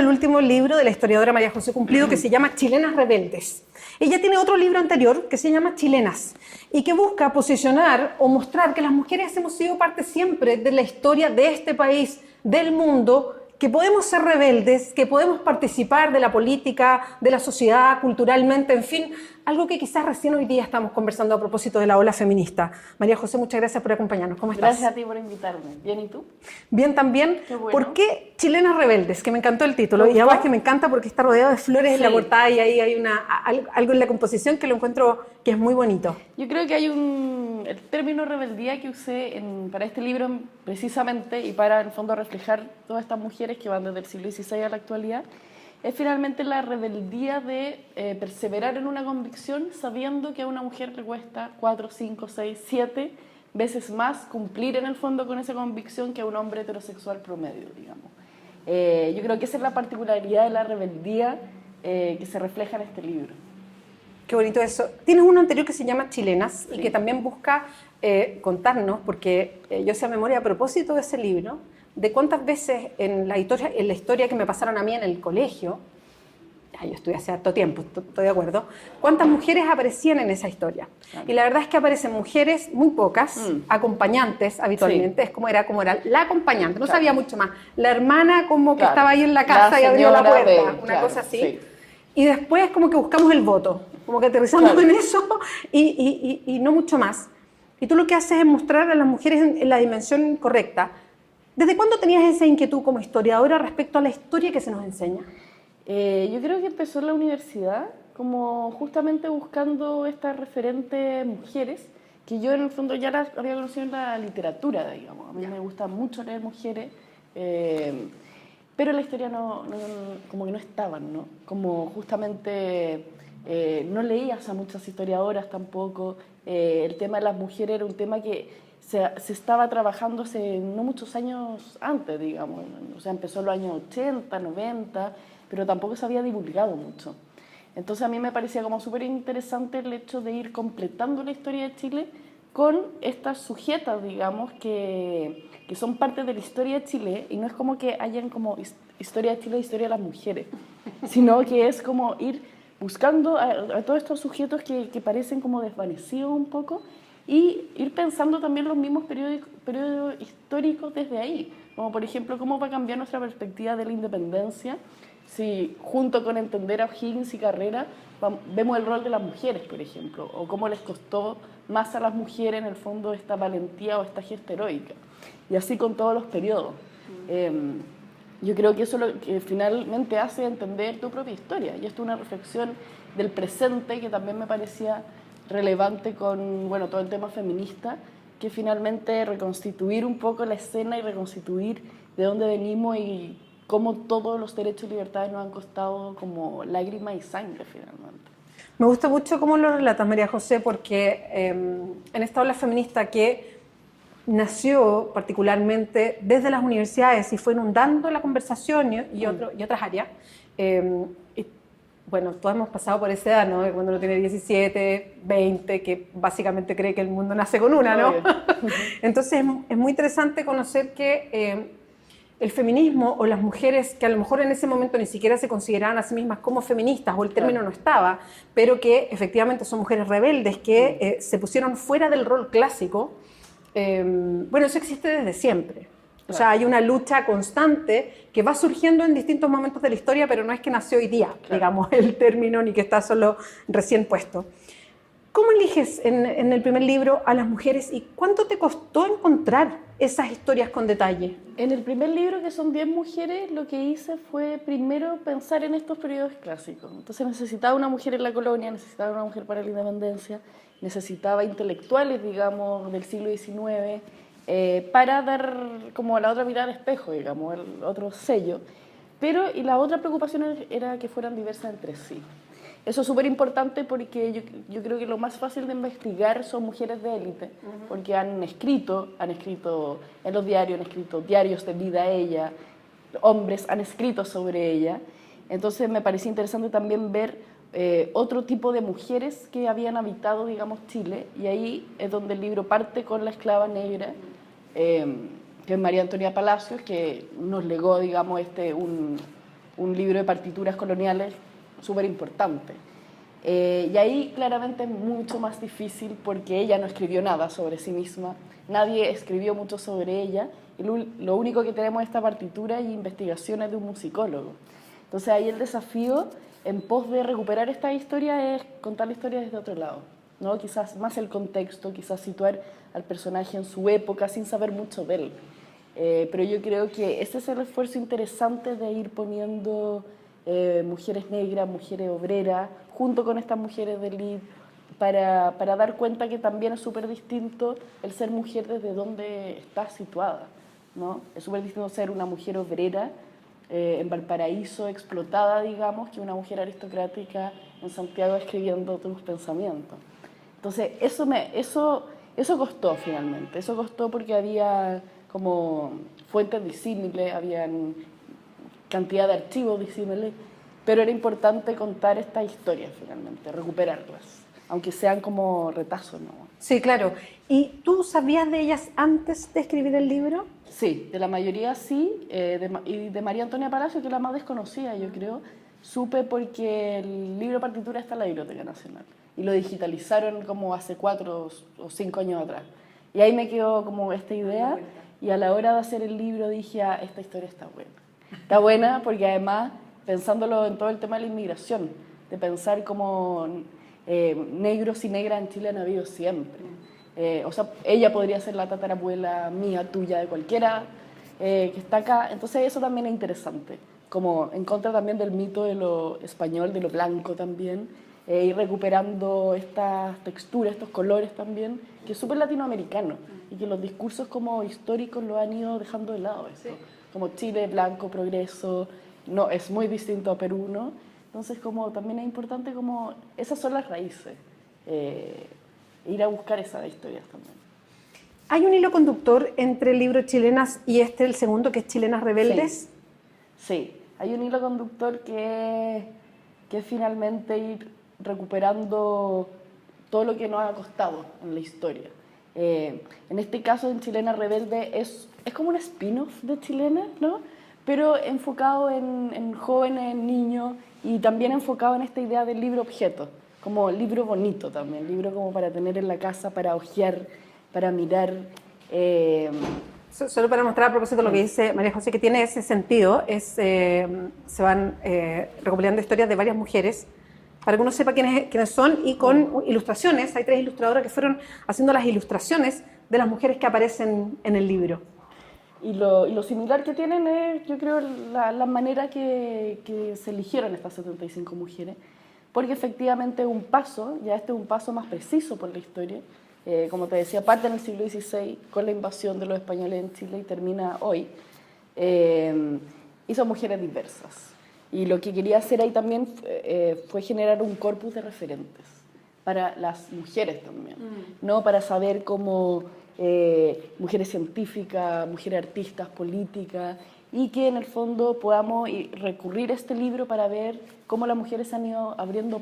el último libro de la historiadora María José Cumplido, que se llama Chilenas Rebeldes. Ella tiene otro libro anterior que se llama Chilenas y que busca posicionar o mostrar que las mujeres hemos sido parte siempre de la historia de este país, del mundo, que podemos ser rebeldes, que podemos participar de la política, de la sociedad, culturalmente, en fin, algo que quizás recién hoy día estamos conversando a propósito de la ola feminista. María José, muchas gracias por acompañarnos. ¿Cómo estás? Gracias a ti por invitarme. ¿Bien y tú? Bien también. Qué bueno. ¿Por qué Chilenas Rebeldes? Que me encantó el título. Y además que me encanta porque está rodeado de flores en la portada y ahí hay algo en la composición que lo encuentro que es muy bonito. Yo creo que hay el término rebeldía que usé para este libro precisamente y para en el fondo reflejar todas estas mujeres que van desde el siglo XVI a la actualidad, es finalmente la rebeldía de perseverar en una convicción sabiendo que a una mujer le cuesta 4, 5, 6, 7 veces más cumplir en el fondo con esa convicción que a un hombre heterosexual promedio, digamos. Yo creo que esa es la particularidad de la rebeldía que se refleja en este libro. Qué bonito eso. Tienes uno anterior que se llama Chilenas y que también busca contarnos, porque yo sé a memoria a propósito de ese libro, de cuántas veces en la historia que me pasaron a mí en el colegio, yo estudié hace harto tiempo, estoy de acuerdo, cuántas mujeres aparecían en esa historia. Y la verdad es que aparecen mujeres, muy pocas, acompañantes habitualmente, es como era la acompañante, no sabía mucho más. La hermana como que estaba ahí en la casa y abrió la puerta, una cosa así. Sí. Y después como que buscamos el voto, como que aterrizamos en eso y no mucho más. Y tú lo que haces es mostrar a las mujeres en la dimensión correcta. ¿Desde cuándo tenías esa inquietud como historiadora respecto a la historia que se nos enseña? Yo creo que empezó en la universidad, como justamente buscando estas referentes mujeres, que yo en el fondo ya las había conocido en la literatura, digamos. A mí me gusta mucho leer mujeres, pero en la historia como que no estaban, ¿no? Como justamente no leías a muchas historiadoras tampoco. El tema de las mujeres era un tema que se estaba trabajando hace no muchos años antes, digamos. O sea, empezó en los años 80, 90, pero tampoco se había divulgado mucho. Entonces a mí me parecía como súper interesante el hecho de ir completando la historia de Chile con estas sujetas, digamos, que son parte de la historia de Chile, y no es como que hayan como historia de Chile e historia de las mujeres, sino que es como ir buscando a todos estos sujetos que parecen como desvanecidos un poco y ir pensando también los mismos periodos históricos desde ahí, como por ejemplo cómo va a cambiar nuestra perspectiva de la independencia si junto con entender a O'Higgins y Carrera vemos el rol de las mujeres, por ejemplo, o cómo les costó más a las mujeres en el fondo esta valentía o esta gesta heroica, y así con todos los periodos. Yo creo que eso es lo que finalmente hace entender tu propia historia, y esto es una reflexión del presente que también me parecía relevante con todo el tema feminista, que finalmente reconstituir un poco la escena y reconstituir de dónde venimos y cómo todos los derechos y libertades nos han costado como lágrimas y sangre finalmente. Me gusta mucho cómo lo relatas, María José, porque en esta ola feminista que nació particularmente desde las universidades y fue inundando la conversación y otras áreas, bueno, todos hemos pasado por esa edad, ¿no? Cuando uno tiene 17, 20, que básicamente cree que el mundo nace con una, ¿no? Entonces es muy interesante conocer que el feminismo o las mujeres que a lo mejor en ese momento ni siquiera se consideraban a sí mismas como feministas o el término no estaba, pero que efectivamente son mujeres rebeldes que se pusieron fuera del rol clásico, bueno, eso existe desde siempre. O sea, hay una lucha constante que va surgiendo en distintos momentos de la historia, pero no es que nació hoy día, digamos, el término, ni que está solo recién puesto. ¿Cómo eliges en el primer libro a las mujeres y cuánto te costó encontrar esas historias con detalle? En el primer libro, que son 10 mujeres, lo que hice fue primero pensar en estos periodos clásicos. Entonces necesitaba una mujer en la colonia, necesitaba una mujer para la independencia, necesitaba intelectuales, digamos, del siglo XIX, para dar como la otra mirada al espejo, digamos, el otro sello. Y la otra preocupación era que fueran diversas entre sí. Eso es súper importante porque yo creo que lo más fácil de investigar son mujeres de élite, porque han escrito en los diarios, han escrito diarios de vida a ella, hombres han escrito sobre ella. Entonces me parecía interesante también ver otro tipo de mujeres que habían habitado, digamos, Chile, y ahí es donde el libro parte con la esclava negra, que es María Antonia Palacios, que nos legó, digamos, un libro de partituras coloniales súper importante. Y ahí claramente es mucho más difícil porque ella no escribió nada sobre sí misma, nadie escribió mucho sobre ella, y lo único que tenemos es esta partitura y investigaciones de un musicólogo. Entonces ahí el desafío en pos de recuperar esta historia es contar la historia desde otro lado, ¿no? Quizás más el contexto, quizás situar al personaje en su época sin saber mucho de él. Pero yo creo que ese es el esfuerzo interesante de ir poniendo mujeres negras, mujeres obreras, junto con estas mujeres de élite, para dar cuenta que también es súper distinto el ser mujer desde donde está situada, ¿no? Es súper distinto ser una mujer obrera en Valparaíso, explotada, digamos, que una mujer aristocrática en Santiago escribiendo tus pensamientos. Entonces, eso costó finalmente, eso costó porque había como fuentes disímiles, había cantidad de archivos disímiles, pero era importante contar estas historias finalmente, recuperarlas, aunque sean como retazos, ¿no? Sí, claro. ¿Y tú sabías de ellas antes de escribir el libro? Sí, de la mayoría sí, y de María Antonia Palacio, que es la más desconocida, yo creo, supe porque el libro partitura está en la Biblioteca Nacional y lo digitalizaron como hace 4 o 5 años atrás. Y ahí me quedó como esta idea, y a la hora de hacer el libro dije, esta historia está buena. Está buena porque además, pensándolo en todo el tema de la inmigración, de pensar como negros y negras en Chile han habido siempre. O sea, ella podría ser la tatarabuela mía, tuya, de cualquiera que está acá. Entonces eso también es interesante, como en contra también del mito de lo español, de lo blanco también, ir recuperando estas texturas, estos colores también, que es súper latinoamericano y que los discursos como históricos lo han ido dejando de lado. Esto. Sí. Como Chile, blanco, progreso, no, es muy distinto a Perú, ¿no? Entonces como también es importante como esas son las raíces. Ir a buscar esas historias también. ¿Hay un hilo conductor entre el libro Chilenas y el segundo, que es Chilenas Rebeldes? Sí, hay un hilo conductor que es finalmente ir recuperando todo lo que nos ha costado en la historia. En este caso, en Chilenas Rebeldes, es como un spin-off de Chilenas, ¿no? Pero enfocado en jóvenes, en niños, y también enfocado en esta idea del libro objeto, como libro bonito también, libro como para tener en la casa, para hojear, para mirar. Solo para mostrar a propósito lo que dice María José, que tiene ese sentido, se van recopilando historias de varias mujeres, para que uno sepa quiénes son, y con ilustraciones. Hay 3 ilustradoras que fueron haciendo las ilustraciones de las mujeres que aparecen en el libro. Y lo similar que tienen es, yo creo, la manera que se eligieron estas 75 mujeres, porque efectivamente es un paso, ya este es un paso más preciso por la historia, como te decía, parte en el siglo XVI con la invasión de los españoles en Chile y termina hoy, y son mujeres diversas. Y lo que quería hacer ahí también fue generar un corpus de referentes para las mujeres también, ¿no? Para saber cómo mujeres científicas, mujeres artistas, políticas, y que en el fondo podamos recurrir a este libro para ver cómo las mujeres han ido abriendo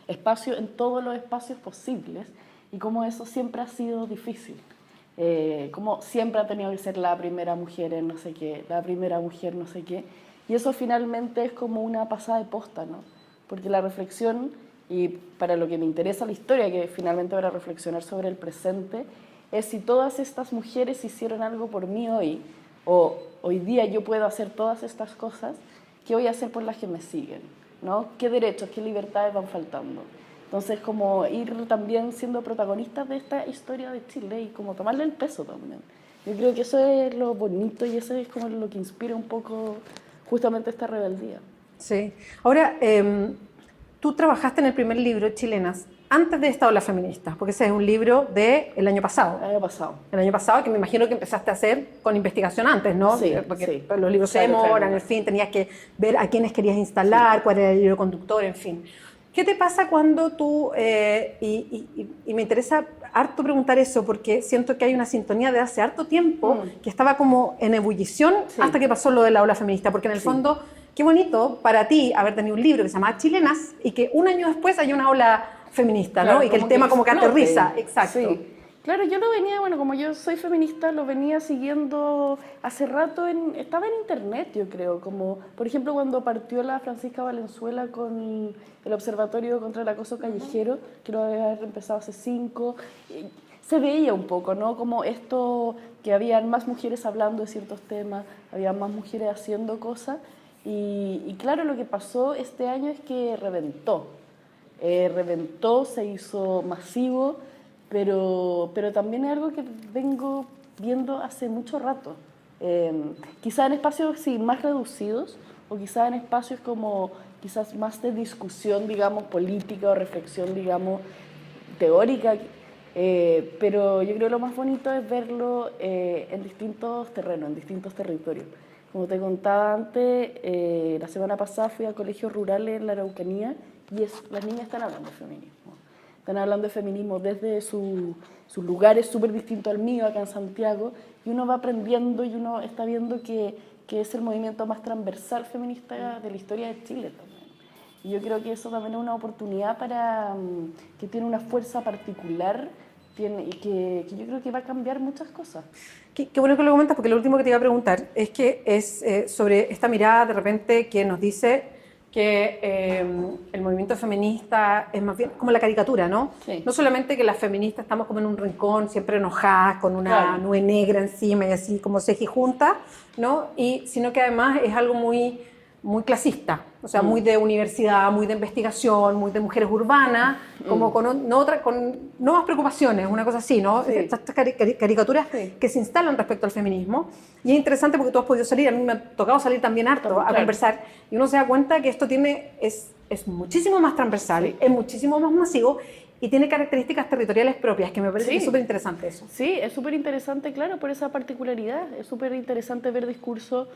espacio en todos los espacios posibles y cómo eso siempre ha sido difícil. Cómo siempre ha tenido que ser la primera mujer en no sé qué, la primera mujer no sé qué. Y eso finalmente es como una pasada de posta, ¿no? Porque la reflexión, y para lo que me interesa la historia, que finalmente para reflexionar sobre el presente, es si todas estas mujeres hicieron algo por mí hoy, o hoy día yo puedo hacer todas estas cosas, ¿qué voy a hacer por las que me siguen? ¿No? ¿Qué derechos, qué libertades van faltando? Entonces, como ir también siendo protagonistas de esta historia de Chile y como tomarle el peso también. Yo creo que eso es lo bonito y eso es como lo que inspira un poco justamente esta rebeldía. Sí. Ahora, tú trabajaste en el primer libro, Chilenas, antes de esta ola feminista, porque ese es un libro del año pasado. El año pasado. El año pasado, que me imagino que empezaste a hacer con investigación antes, ¿no? Sí, porque sí. Los libros se demoran, en fin, tenías que ver a quiénes querías instalar, cuál era el libro conductor, en fin. ¿Qué te pasa cuando tú, y me interesa harto preguntar eso, porque siento que hay una sintonía de hace harto tiempo que estaba como en ebullición hasta que pasó lo de la ola feminista, porque en el fondo, qué bonito para ti haber tenido un libro que se llama Chilenas y que un año después hay una ola feminista, claro, ¿no? Y que el tema como que aterriza. Exacto. Sí. Claro, yo lo venía, bueno, como yo soy feminista, lo venía siguiendo hace rato, estaba en internet, yo creo, como por ejemplo cuando partió la Francisca Valenzuela con el Observatorio contra el Acoso Callejero, que lo había empezado hace 5, se veía un poco, ¿no? Como esto, que habían más mujeres hablando de ciertos temas, había más mujeres haciendo cosas, y claro, lo que pasó este año es que reventó, se hizo masivo, pero también es algo que vengo viendo hace mucho rato. Quizá en espacios sí, más reducidos, o quizá en espacios como quizás más de discusión, digamos, política o reflexión, digamos, teórica, pero yo creo que lo más bonito es verlo en distintos terrenos, en distintos territorios. Como te contaba antes, la semana pasada fui a colegios rurales en la Araucanía y las niñas están hablando de feminismo. Están hablando de feminismo desde sus lugares súper distintos al mío, acá en Santiago, y uno va aprendiendo y uno está viendo que es el movimiento más transversal feminista de la historia de Chile también. Y yo creo que eso también es una oportunidad que tiene una fuerza particular y que yo creo que va a cambiar muchas cosas. Qué bueno que lo comentas, porque lo último que te iba a preguntar es que es sobre esta mirada de repente que nos dice que el movimiento feminista es más bien como la caricatura, ¿no? Sí. No solamente que las feministas estamos como en un rincón, siempre enojadas, con una nube negra encima y así como cejijunta, ¿no? Sino que además es algo muy, muy clasista, o sea, muy de universidad, muy de investigación, muy de mujeres urbanas, como con nuevas preocupaciones, una cosa así, ¿no? Sí. Estas caricaturas que se instalan respecto al feminismo. Y es interesante porque tú has podido salir, a mí me ha tocado salir también harto a conversar, y uno se da cuenta que esto es muchísimo más transversal, es muchísimo más masivo, y tiene características territoriales propias, que me parece que es súper interesante eso. Sí, es súper interesante, claro, por esa particularidad. Es súper interesante ver discursos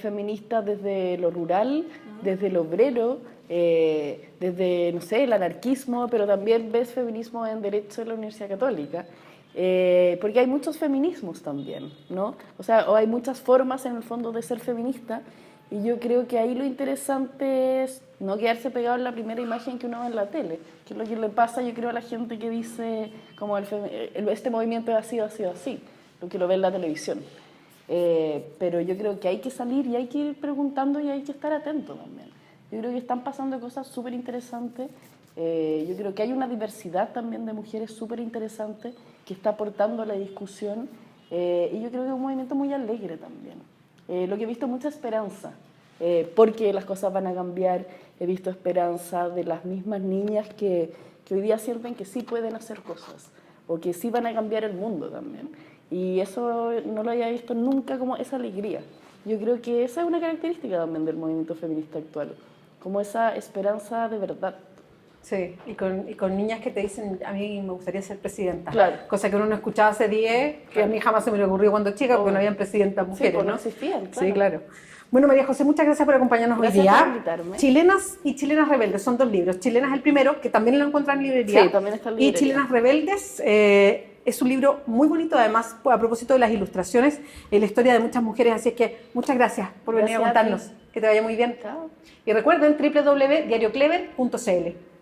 feministas desde lo rural, desde lo obrero, desde, no sé, el anarquismo, pero también ves feminismo en Derecho en la Universidad Católica. Porque hay muchos feminismos también, ¿no? O sea, o hay muchas formas en el fondo de ser feminista, y yo creo que ahí lo interesante es no quedarse pegado en la primera imagen que uno ve en la tele, que es lo que le pasa, yo creo, a la gente que dice como este movimiento ha sido así, lo que lo ve en la televisión. Pero yo creo que hay que salir y hay que ir preguntando y hay que estar atento también. Yo creo que están pasando cosas súper interesantes. Yo creo que hay una diversidad también de mujeres súper interesante que está aportando a la discusión, y yo creo que es un movimiento muy alegre también. Lo que he visto es mucha esperanza, porque las cosas van a cambiar. He visto esperanza de las mismas niñas que hoy día sienten que sí pueden hacer cosas, o que sí van a cambiar el mundo también. Y eso no lo había visto nunca, como esa alegría. Yo creo que esa es una característica también del movimiento feminista actual, como esa esperanza de verdad. Sí, y con niñas que te dicen, a mí me gustaría ser presidenta. Claro. Cosa que uno no escuchaba hace 10, que a mí jamás se me ocurrió cuando chica, porque no habían presidentas mujeres, pues ¿no? no existían, claro. Sí, claro. Bueno, María José, muchas gracias por acompañarnos hoy día. Gracias por invitarme. Chilenas y Chilenas Rebeldes, son 2 libros. Chilenas el primero, que también lo encuentran en librería. Sí, también está en librería. Y Chilenas Rebeldes es un libro muy bonito, además, a propósito de las ilustraciones, la historia de muchas mujeres. Así es que muchas gracias por venir a contarnos. Que te vaya muy bien. Chao. Y recuerden www.diarioclever.cl.